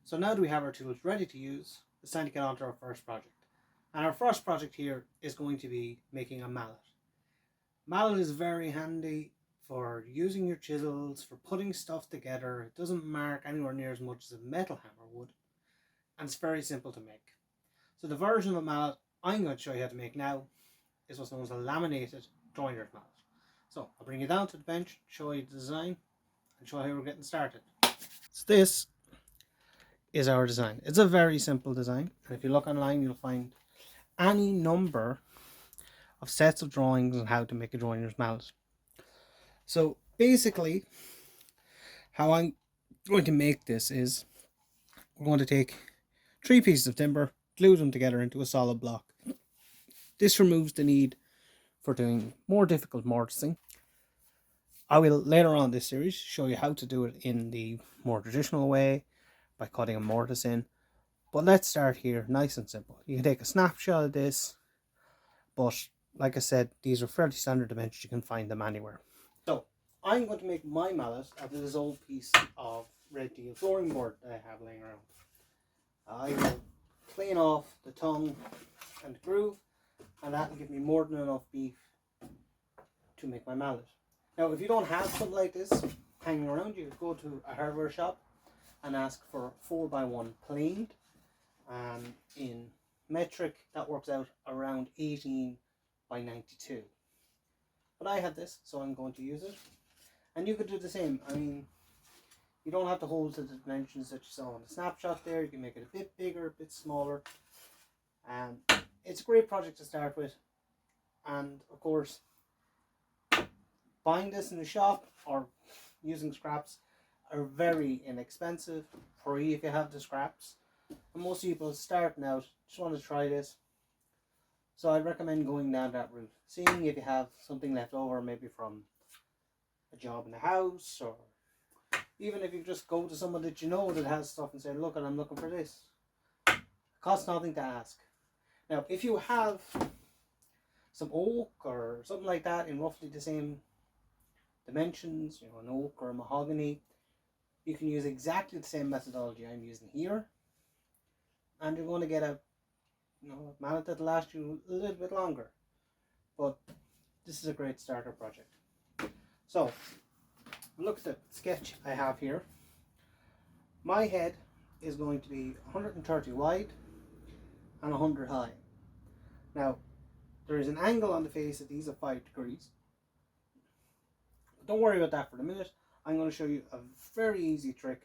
So now that we have our tools ready to use, it's time to get on to our first project. And our first project here is going to be making a mallet. Mallet is very handy for using your chisels, for putting stuff together. It doesn't mark anywhere near as much as a metal hammer would, and it's very simple to make. So the version of mallet I'm going to show you how to make now is what's known as a laminated joiner's mallet. So I'll bring you down to the bench, show you the design, and show you how we're getting started. So this is our design. It's a very simple design, and if you look online you'll find any number of sets of drawings on how to make a joiner's mallet. So basically how I'm going to make this is we're going to take 3 pieces of timber, glue them together into a solid block. This removes the need for doing more difficult mortising. I will later on in this series show you how to do it in the more traditional way by cutting a mortise in. But let's start here nice and simple. You can take a snapshot of this, but like I said, these are fairly standard dimensions. You can find them anywhere. So I'm going to make my mallet out of this old piece of red deal flooring board that I have laying around. I will clean off the tongue and the groove, and that will give me more than enough beef to make my mallet. Now if you don't have something like this hanging around, you could go to a hardware shop and ask for 4x1 planed, and in metric that works out around 18 by 92. But I have this, so I'm going to use it, and you could do the same. I mean, you don't have to hold to the dimensions that you saw on the snapshot there. You can make it a bit bigger, a bit smaller. It's a great project to start with, and of course buying this in the shop or using scraps are very inexpensive, free if you have the scraps. And most people starting out just want to try this, so I'd recommend going down that route, seeing if you have something left over, maybe from a job in the house, or even if you just go to someone that you know that has stuff and say, look, I'm looking for this. It costs nothing to ask. Now if you have some oak or something like that in roughly the same dimensions, an oak or a mahogany, you can use exactly the same methodology I'm using here, and you're going to get a mallet that'll last you a little bit longer. But this is a great starter project. So look at the sketch I have here. My head is going to be 130 wide and 100 high. Now there is an angle on the face of these of 5 degrees. Don't worry about that for the minute. I'm going to show you a very easy trick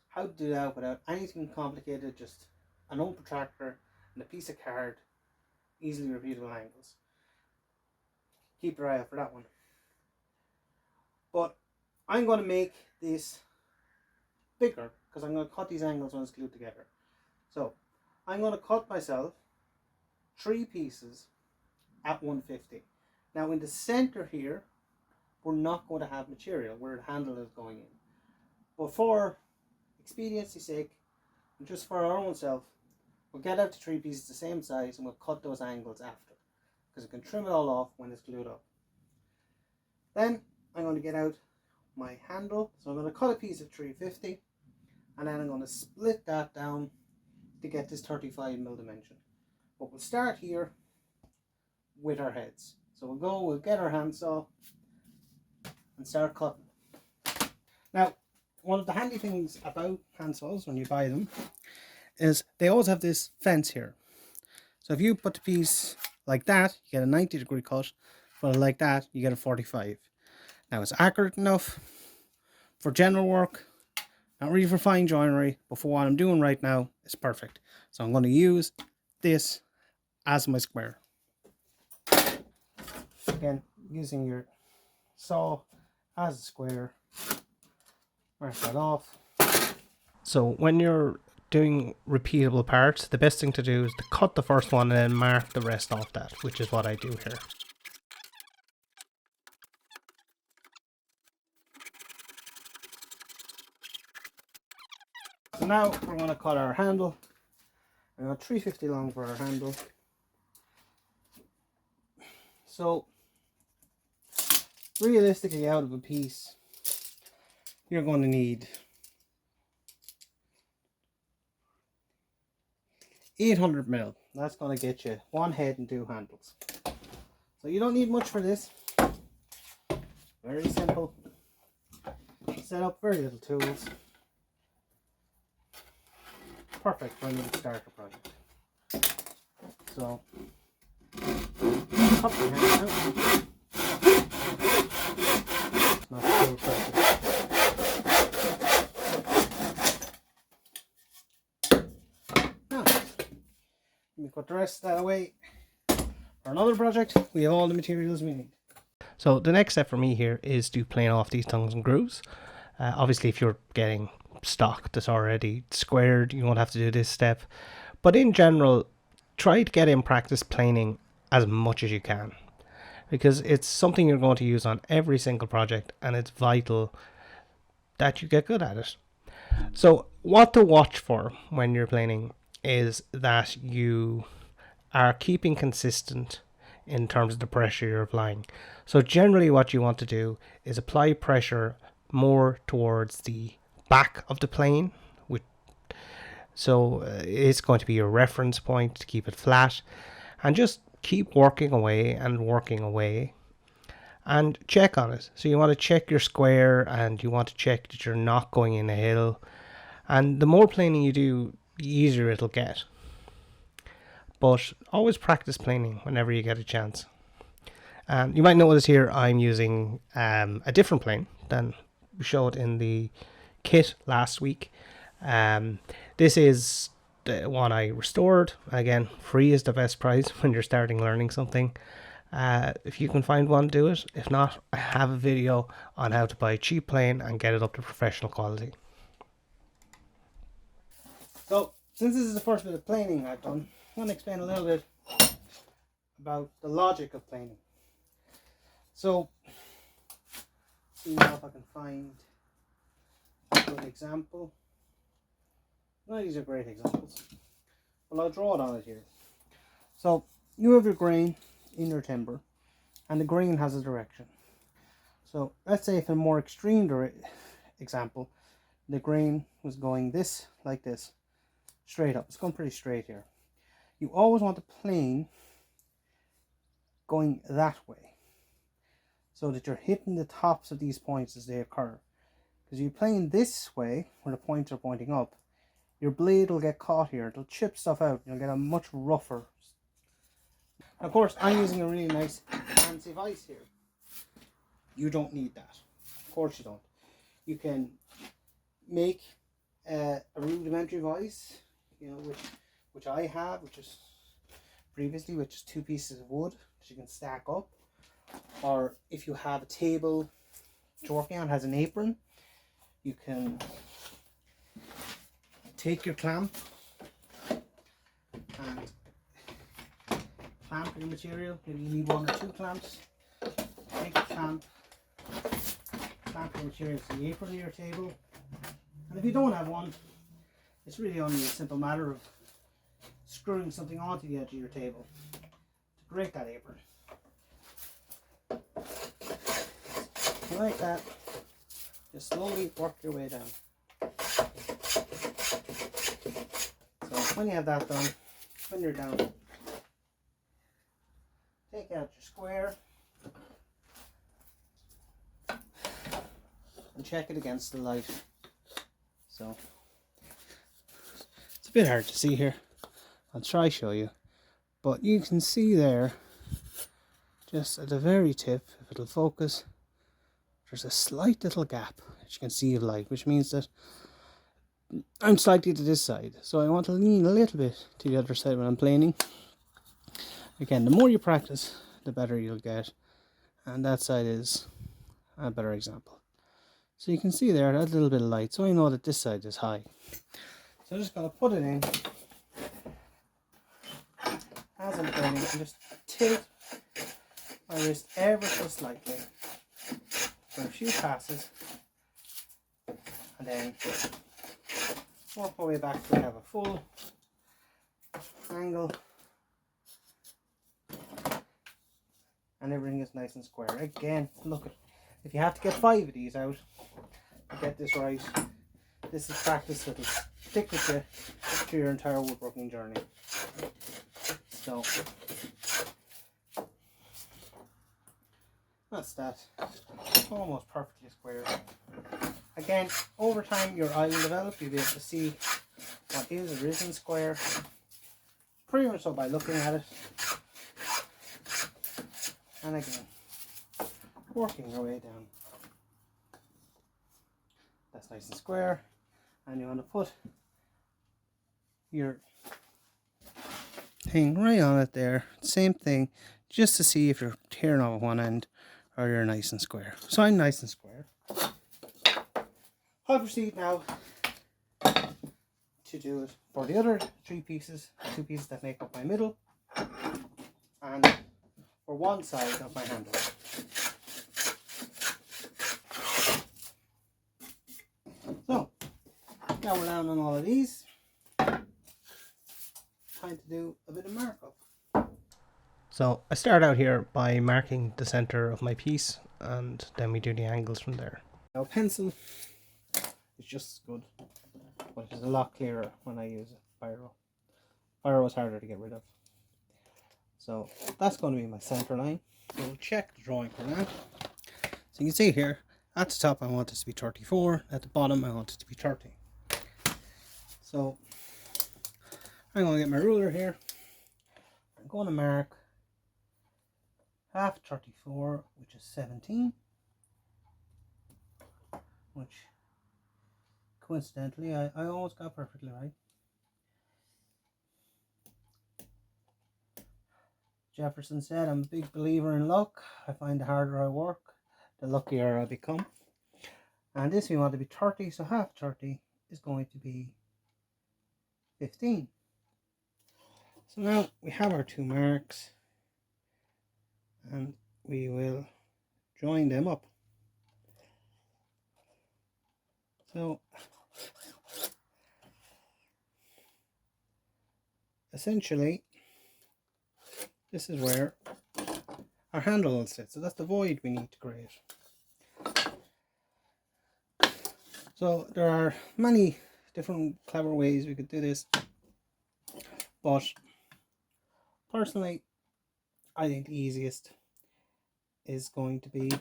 how to do that without anything complicated, just an old protractor and a piece of card, easily repeatable angles. Keep your eye out for that one. But I'm going to make this bigger because I'm going to cut these angles when it's glued together. So I'm going to cut myself 3 pieces at 150. Now in the center here, we're not going to have material where the handle is going in. But for expediency's sake, and just for our own self, we'll get out the 3 pieces the same size and we'll cut those angles after, because we can trim it all off when it's glued up. Then I'm going to get out my handle, so I'm going to cut a piece of 350, and then I'm going to split that down to get this 35mm dimension. But we'll start here with our heads. So we'll get our handsaw and start cutting. Now, one of the handy things about handsaws when you buy them is they always have this fence here. So if you put the piece like that, you get a 90-degree cut, but like that, you get a 45. Now it's accurate enough for general work, not really for fine joinery, but for what I'm doing right now, it's perfect. So I'm going to use this as my square. Again, using your saw as a square, mark that off. So when you're doing repeatable parts, the best thing to do is to cut the first one and then mark the rest off that, which is what I do here. So now we're going to cut our handle. I got 350 long for our handle. So realistically, out of a piece, you're going to need 800 mil. That's going to get you one head and two handles. So you don't need much for this. Very simple. Set up, very little tools. Perfect for a new starter project. So, pop your hand out. Not too pressure. Now, let me put the rest of that away. For another project, we have all the materials we need. So the next step for me here is to plane off these tongues and grooves. Obviously, if you're getting stock that's already squared, you won't have to do this step. But in general, try to get in practice planing as much as you can, because it's something you're going to use on every single project, and it's vital that you get good at it. So what to watch for when you're planing is that you are keeping consistent in terms of the pressure you're applying. So generally what you want to do is apply pressure more towards the back of the plane, so it's going to be your reference point to keep it flat, and just keep working away and check on it. So you want to check your square, and you want to check that you're not going in a hill, and the more planing you do, the easier it'll get. But always practice planing whenever you get a chance. You might notice here I'm using a different plane than we showed in the kit last week. This is the one I restored. Again, free is the best price when you're starting learning something. If you can find one, do it. If not, I have a video on how to buy a cheap plane and get it up to professional quality. So, since this is the first bit of planing I've done, I'm going to explain a little bit about the logic of planing. So, see now if I can find a good example. None of these are great examples, but I'll draw it on it here. So, you have your grain in your timber, and the grain has a direction. So, let's say for a more extreme example, the grain was going this, like this, straight up. It's going pretty straight here. You always want the plane going that way, so that you're hitting the tops of these points as they occur. Because you plane this way, where the points are pointing up, your blade will get caught here. It'll chip stuff out. You'll get a much rougher. Of course, I'm using a really nice fancy vise here. You don't need that. Of course you don't. You can make a rudimentary vise, you know, which I have, which is two pieces of wood that you can stack up. Or if you have a table that you're working on has an apron, you can take your clamp and clamp your material. Maybe you need one or two clamps. Take the clamp your material to the apron of your table. And if you don't have one, it's really only a simple matter of screwing something onto the edge of your table to break that apron. Like that. Just slowly work your way down. So when you have that done, when you're down, take out your square and check it against the light. So it's a bit hard to see here. I'll try show you, but you can see there, just at the very tip, if it'll focus, there's a slight little gap that you can see of light, which means that I'm slightly to this side, so I want to lean a little bit to the other side when I'm planing. Again, the more you practice, the better you'll get, and that side is a better example. So you can see there that little bit of light, so I know that this side is high. So I'm just going to put it in as I'm planing, and just tilt my wrist ever so slightly for a few passes, and then work my way back to have a full angle, and everything is nice and square. Again, look, if you have to get 5 of these out to get this right, This is practice that will stick with you through your entire woodworking journey. So that's that. Almost perfectly square. Again, over time your eye will develop. You'll be able to see what is or isn't square. Pretty much so by looking at it. And again, working your way down. That's nice and square. And you want to put your thing right on it there. Same thing, just to see if you're tearing off one end or you're nice and square. So I'm nice and square. I'll proceed now to do it for the other two pieces that make up my middle, and for one side of my handle. So now we're down on all of these. Time to do a bit of markup. So I start out here by marking the center of my piece, and then we do the angles from there. Now pencil is just as good, but it's a lot clearer when I use a biro. Biro is harder to get rid of. So that's going to be my center line. So we'll check the drawing for that. So you can see here, at the top I want this to be 34, at the bottom I want it to be 30. So I'm going to get my ruler here. I'm going to mark half 34, which is 17, which coincidentally I almost got perfectly right. Jefferson said, I'm a big believer in luck. I find the harder I work, the luckier I become. And this we want to be 30, so half 30 is going to be 15. So now we have our two marks, and we will join them up. So essentially this is where our handle will sit. So that's the void we need to create. So there are many different clever ways we could do this, but personally I think the easiest is going to be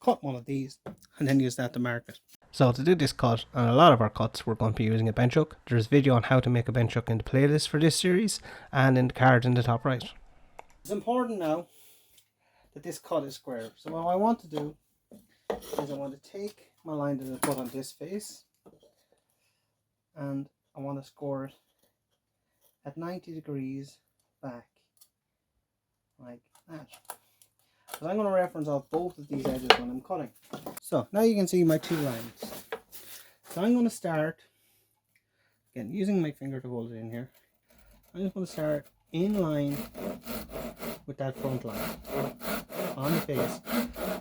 cut one of these and then use that to mark it. So to do this cut, and a lot of our cuts, we're going to be using a bench hook. There's a video on how to make a bench hook in the playlist for this series and in the card in the top right. It's important now that this cut is square. So what I want to do is I want to take my line that I put on this face and I want to score it at 90 degrees back like that. So I'm going to reference off both of these edges when I'm cutting. So now you can see my two lines. So I'm going to start, again using my finger to hold it in here, I'm just going to start in line with that front line on the face,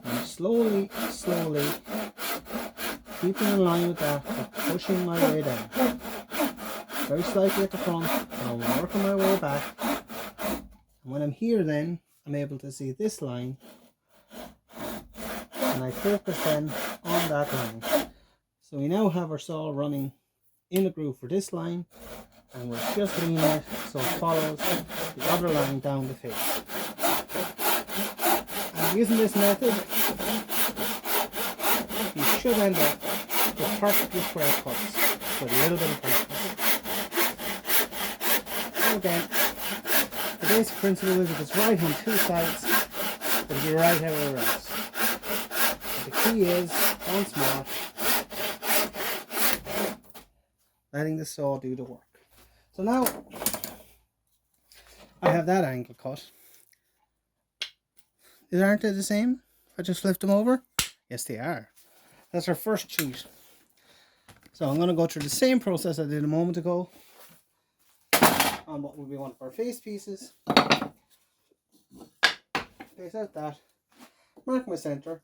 and slowly keeping in line with that, but pushing my way down very slightly at the front, and I'm working my way back. And when I'm here then I'm able to see this line, and I focus then on that line. So we now have our saw running in a groove for this line, and we're just leaning it so it follows the other line down the face. And using this method, you should end up with perfectly square cuts with a little bit of practice. So again, the basic principle is if it's right on two sides, it'll be right everywhere else. But the key is, once more, letting the saw do the work. So now I have that angle cut. Aren't they the same? If I just flip them over? Yes, they are. That's our first cheat. So I'm going to go through the same process I did a moment ago on what will be one of our face pieces. Face out that. Mark my center.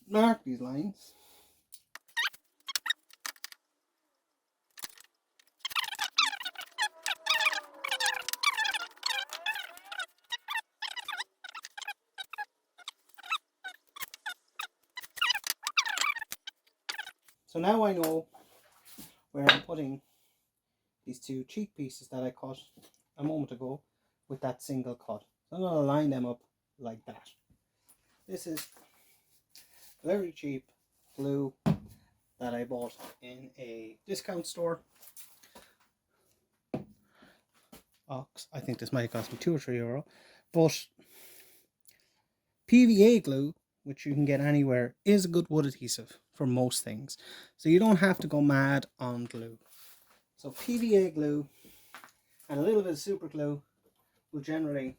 Mark these lines. So now I know where I'm putting these two cheek pieces that I cut a moment ago with that single cut. So I'm going to line them up like that. This is very cheap glue that I bought in a discount store. I think this might cost me €2 or €3, but PVA glue, which you can get anywhere, is a good wood adhesive for most things. So you don't have to go mad on glue. So PVA glue and a little bit of super glue will generally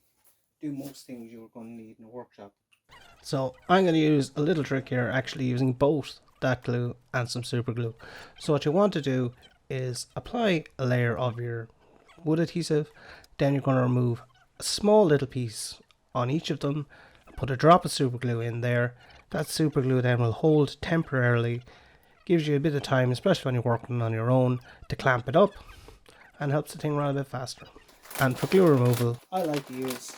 do most things you're going to need in a workshop. So I'm going to use a little trick here, actually using both that glue and some super glue. So what you want to do is apply a layer of your wood adhesive, then you're going to remove a small little piece on each of them, put a drop of super glue in there. That super glue then will hold temporarily, gives you a bit of time, especially when you're working on your own, to clamp it up, and helps the thing run a bit faster. And for glue removal, I like to use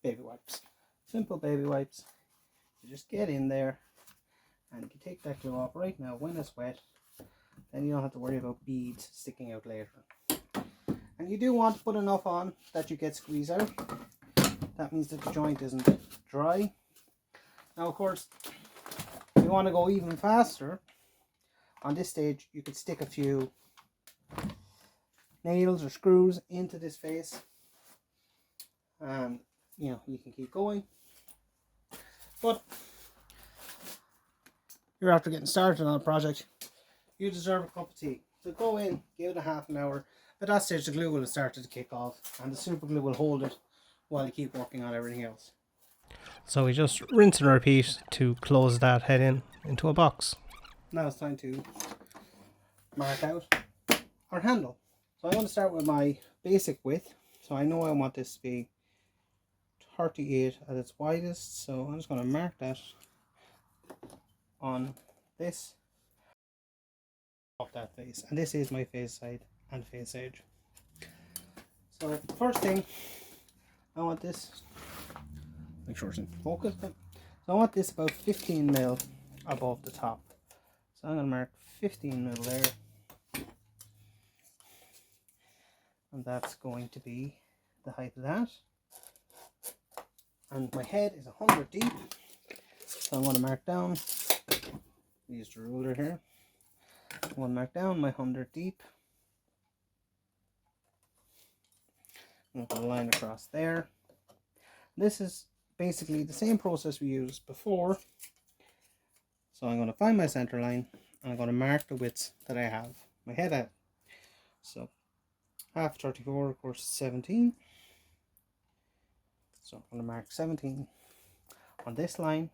baby wipes. Simple baby wipes. You just get in there and you take that glue off right now when it's wet. Then you don't have to worry about beads sticking out later. And you do want to put enough on that you get squeeze out. That means that the joint isn't dry. Now of course, if you want to go even faster, on this stage you could stick a few nails or screws into this face, and you can keep going. But you're after getting started on a project, you deserve a cup of tea. So go in, give it a half an hour. At that stage the glue will have started to kick off and the super glue will hold it while you keep working on everything else. So we just rinse and repeat to close that head into a box. Now it's time to mark out our handle. So I'm going to start with my basic width. So I know I want this to be 38 at its widest, so I'm just going to mark that on this of that face, and this is my face side and face edge. So first thing, I want this, make sure it's in focus, so I want this about 15mm above the top. So I'm going to mark 15mm there, and that's going to be the height of that. And my head is 100 deep, so I want to mark down, use the ruler here, I want to mark down my 100 deep. I'm going to line across there. This is basically the same process we used before. So I'm going to find my center line and I'm going to mark the widths that I have my head at. So half 34, of course, is 17. So I'm going to mark 17 on this line.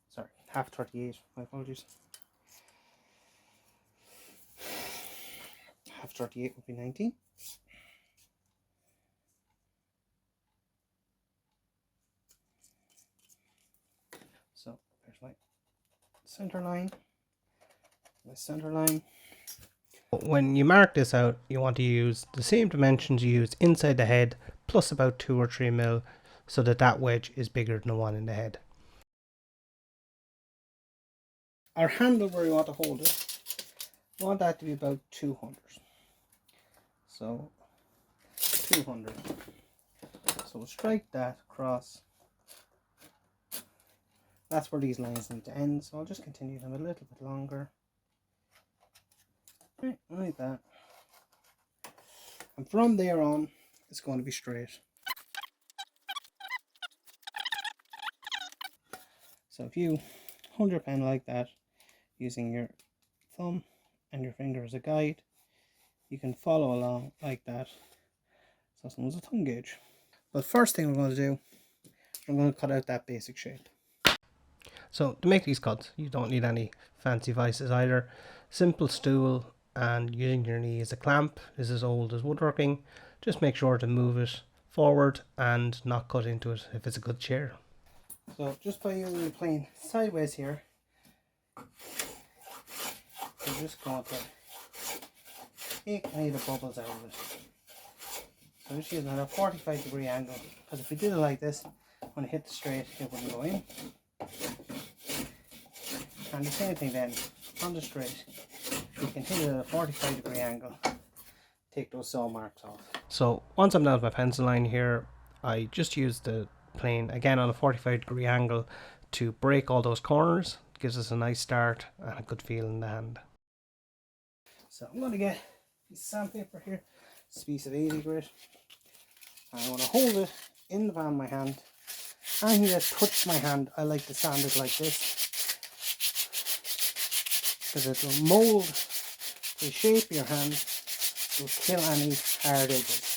Sorry, half 38, my apologies. Half 38 would be 19. So there's my center line. My center line. When you mark this out, you want to use the same dimensions you used inside the head, plus about 2 or 3mm, so that that wedge is bigger than the one in the head. Our handle where we want to hold it, we want that to be about 200. So 200. So we'll strike that across. That's where these lines need to end, so I'll just continue them a little bit longer. Right, like that. And from there on, it's going to be straight. So if you hold your pen like that, using your thumb and your finger as a guide, you can follow along like that. So it's known as a thumb gauge. But first thing we're going to do, I'm going to cut out that basic shape. So to make these cuts, you don't need any fancy vices either. Simple stool and using your knee as a clamp is as old as woodworking. Just make sure to move it forward and not cut into it if it's a good chair. So just by using the plane sideways here, I'm just going to take any of the bubbles out of it. So I'm just using at a 45-degree angle, because if we did it like this, when I hit the straight, it wouldn't go in. And the same thing then on the straight, you continue at a 45-degree angle, take those saw marks off. So once I'm down with my pencil line here, I just use the plane again on a 45-degree angle to break all those corners. It gives us a nice start and a good feel in the hand. So I'm going to get a piece of sandpaper here, it's a piece of 80 grit, and I'm going to hold it in the palm of my hand. Anything that touches my hand, I like to sand it like this, because it will mould the shape of your hand, it will kill any hard edges.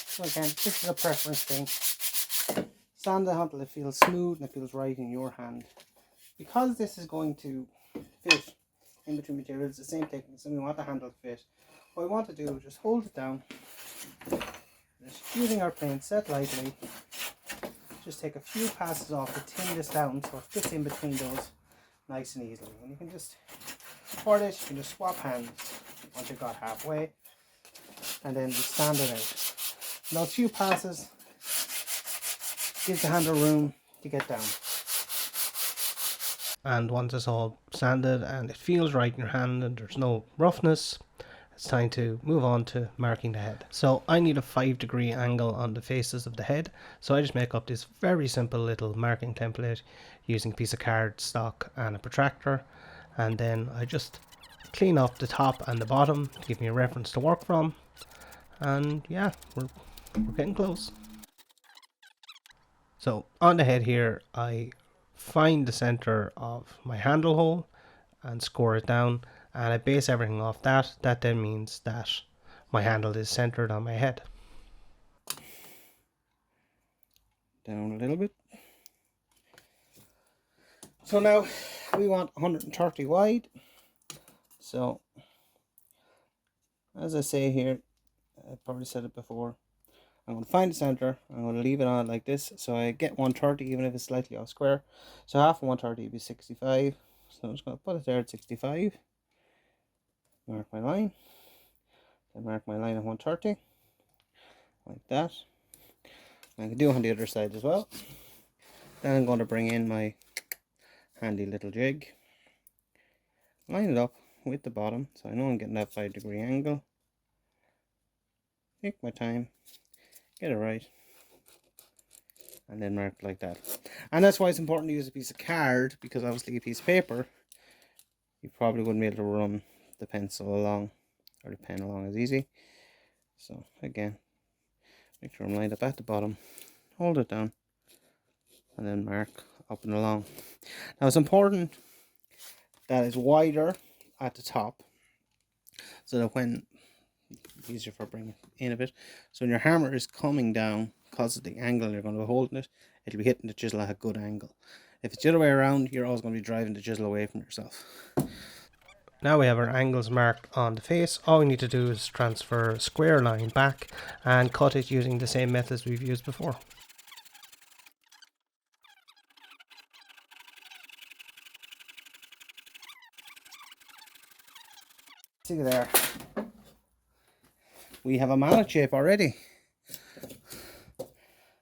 So again, this is a preference thing. Sand it until it feels smooth and it feels right in your hand. Because this is going to fit in between materials, the same technique, so we want the handle to fit. What we want to do is just hold it down, just using our plane set lightly, just take a few passes off to tin this down so it fits in between those nice and easily. And you can just, for this, you can just swap hands once you've got halfway, and then just sand it out. Now a few passes gives the handle room to get down. And once it's all sanded and it feels right in your hand and there's no roughness, it's time to move on to marking the head. So I need a 5-degree angle on the faces of the head, so I just make up this very simple little marking template using a piece of card stock and a protractor, and then I just clean up the top and the bottom to give me a reference to work from, and yeah, we're getting close. So on the head here, I find the center of my handle hole and score it down, and I base everything off that. That then means that my handle is centered on my head. Down a little bit. So now we want 130 wide. So as I say here, I probably said it before, I'm going to find the center, I'm going to leave it on like this, so I get 130 even if it's slightly off square. So half of 130 would be 65, so I'm just going to put it there at 65, mark my line, then mark my line at 130, like that. I can do it on the other side as well. Then I'm going to bring in my handy little jig, line it up with the bottom, so I know I'm getting that 5-degree angle, take my time, get it right, and then mark like that. And that's why it's important to use a piece of card, because obviously a piece of paper, you probably wouldn't be able to run the pencil along, or the pen along as easy. So again, make sure I'm lined up at the bottom, hold it down, and then mark up and along. Now it's important that it's wider at the top, so that when, easier for bringing it in a bit, so when your hammer is coming down, because of the angle you're going to be holding it, it'll be hitting the chisel at a good angle. If it's the other way around, you're always going to be driving the chisel away from yourself. Now we have our angles marked on the face. All we need to do is transfer a square line back and cut it using the same methods we've used before. See there, we have a mallet shape already.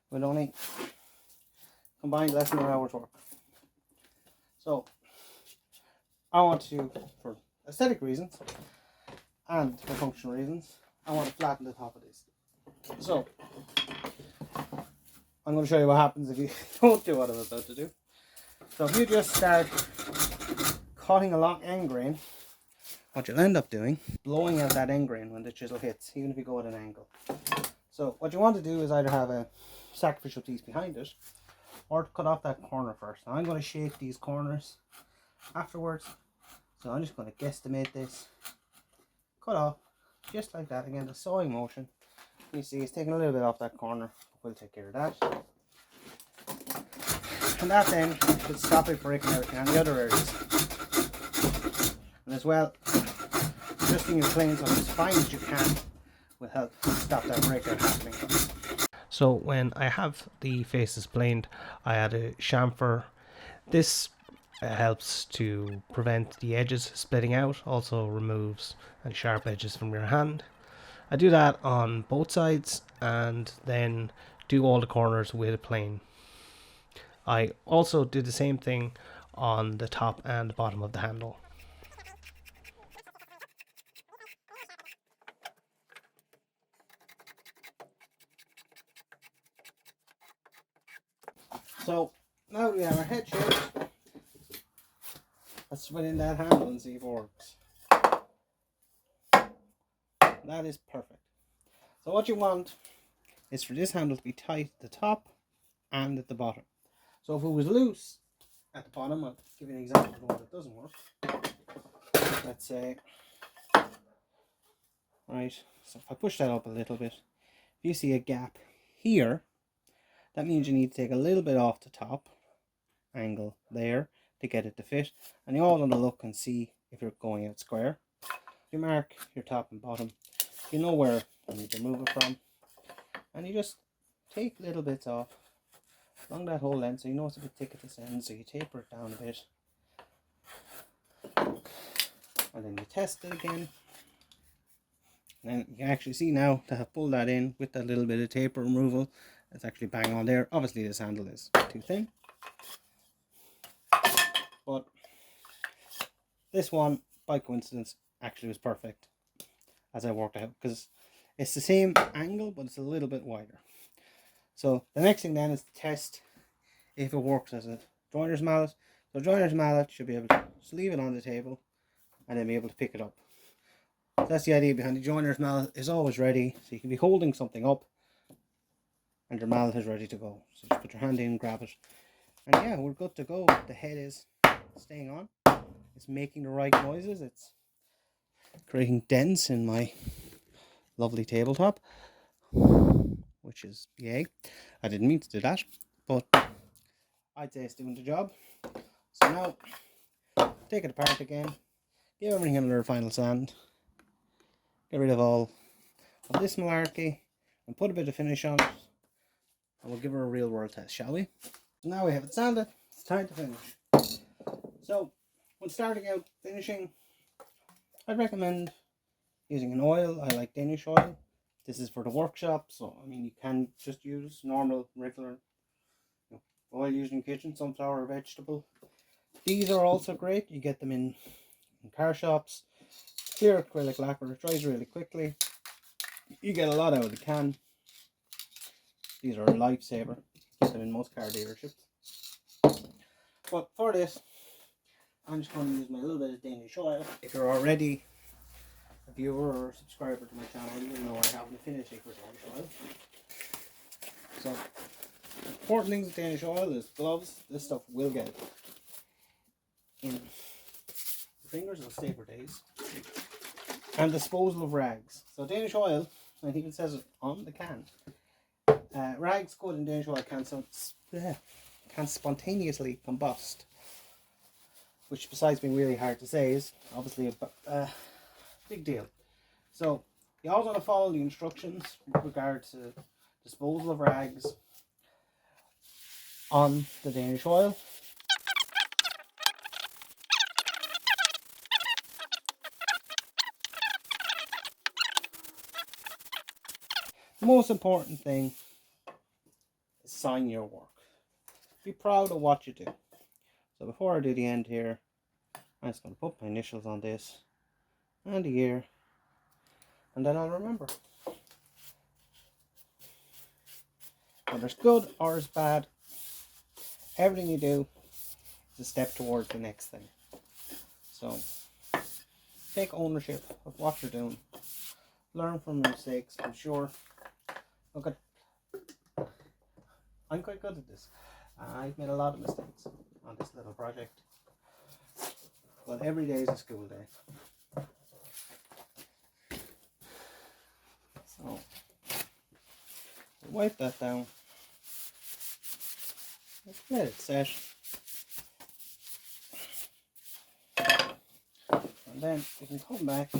We'll only combine less than an hour's work. So I want to, for aesthetic reasons and for functional reasons, I want to flatten the top of this. So I'm going to show you what happens if you don't do what I'm about to do. So if you just start cutting a long end grain, what you'll end up doing, blowing out that end grain when the chisel hits, even if you go at an angle. So what you want to do is either have a sacrificial piece behind it, or to cut off that corner first. Now I'm going to shape these corners afterwards, so I'm just going to guesstimate this, cut off just like that. Again, the sawing motion, you see it's taking a little bit off that corner, we'll take care of that, and that then should stop it breaking everything on the other areas. And as well, adjusting your plane so it's as fine as you can will help stop that breakout happening. So when I have the faces planed, I add a chamfer. This helps to prevent the edges splitting out, also removes any sharp edges from your hand. I do that on both sides and then do all the corners with a plane. I also do the same thing on the top and bottom of the handle. So now that we have our head shaped, let's put in that handle and see if it works. That is perfect. So what you want is for this handle to be tight at the top and at the bottom. So if it was loose at the bottom, I'll give you an example of what it doesn't work. Let's say, right, so if I push that up a little bit, if you see a gap here, that means you need to take a little bit off the top angle there to get it to fit. And you all want to look and see if you're going out square. You mark your top and bottom, you know where you need to move it from, and you just take little bits off along that whole length, so you know it's a bit thick at this end, so you taper it down a bit, and then you test it again. And then you can actually see now to have pulled that in with that little bit of taper removal, it's actually bang on there. Obviously this handle is too thin, but this one by coincidence actually was perfect as I worked out, because it's the same angle but it's a little bit wider. So the next thing then is to test if it works as a joiner's mallet. So joiner's mallet should be able to just leave it on the table and then be able to pick it up. So that's the idea behind the joiner's mallet, is always ready, so you can be holding something up and your mallet is ready to go. So just put your hand in, grab it, and yeah, we're good to go. The head is staying on, it's making the right noises, it's creating dents in my lovely tabletop, which is yay. I didn't mean to do that, but I'd say it's doing the job. So now take it apart again, give everything another final sand, get rid of all of this malarkey and put a bit of finish on it, and we'll give her a real world test, shall we? So now we have it sanded, it's time to finish. So when starting out finishing, I'd recommend using an oil. I like Danish oil. This is for the workshop, so I mean you can just use normal regular oil used in the kitchen, sunflower or vegetable. These are also great, you get them in car shops. Clear acrylic lacquer, it dries really quickly, you get a lot out of the can. These are a lifesaver, get them in most car dealerships. But for this, I'm just going to use my little bit of Danish oil. If you're already a viewer or a subscriber to my channel, you will know I have an affinity for Danish oil. So, important things with Danish oil is gloves. This stuff will get in your fingers, it'll stay for days. And disposal of rags. So Danish oil, I think it says it on the can. Rags good in Danish oil can spontaneously combust, which besides being really hard to say is obviously a big deal. So you always want to follow the instructions with regard to disposal of rags on the Danish oil. The most important thing is sign your work. Be proud of what you do. So before I do the end here, I'm just going to put my initials on this and the year, and then I'll remember. Whether it's good or it's bad, everything you do is a step towards the next thing. So take ownership of what you're doing. Learn from your mistakes. I'm sure. Look at, I'm quite good at this. I've made a lot of mistakes on this little project. But every day is a school day. So wipe that down. Let's let it set. And then we can come back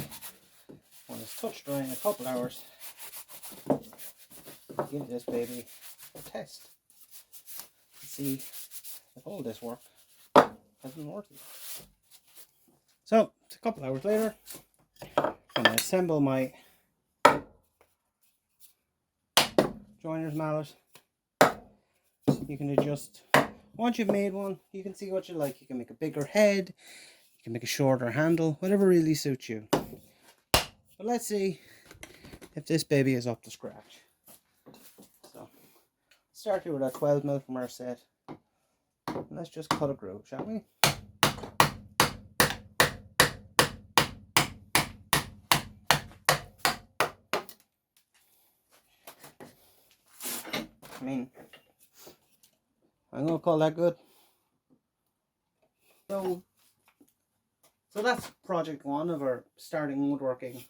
when it's touch dry in a couple hours. Give this baby a test. See if all this work has been worth it. So it's a couple hours later. I'm going to assemble my joiner's mallet. You can adjust once you've made one, you can see what you like. You can make a bigger head, you can make a shorter handle, whatever really suits you. But let's see if this baby is up to scratch. So, start here with a 12mm from our set. And let's just cut a groove, shall we? I mean, I'm gonna call that good. So that's project one of our starting woodworking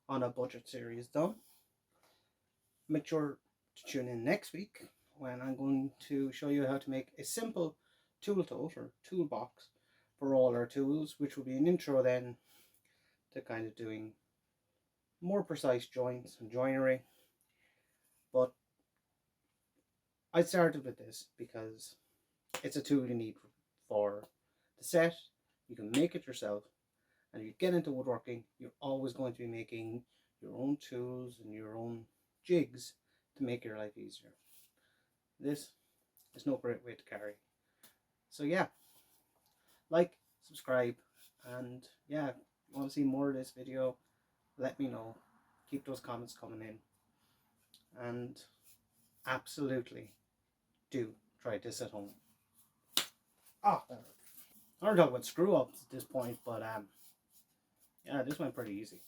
on a budget series done. Make sure to tune in next week when I'm going to show you how to make a simple tool tote or toolbox for all our tools, which will be an intro then to kind of doing more precise joints and joinery. But I started with this because it's a tool you need for the set. You can make it yourself, and if you get into woodworking, you're always going to be making your own tools and your own jigs to make your life easier. This is no great way to carry. So yeah, like, subscribe, and yeah, if you want to see more of this video, let me know. Keep those comments coming in, and absolutely do try this at home. I don't talk about screw ups at this point, but yeah, this went pretty easy.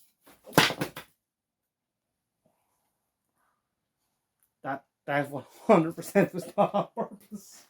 That 100% was not on purpose.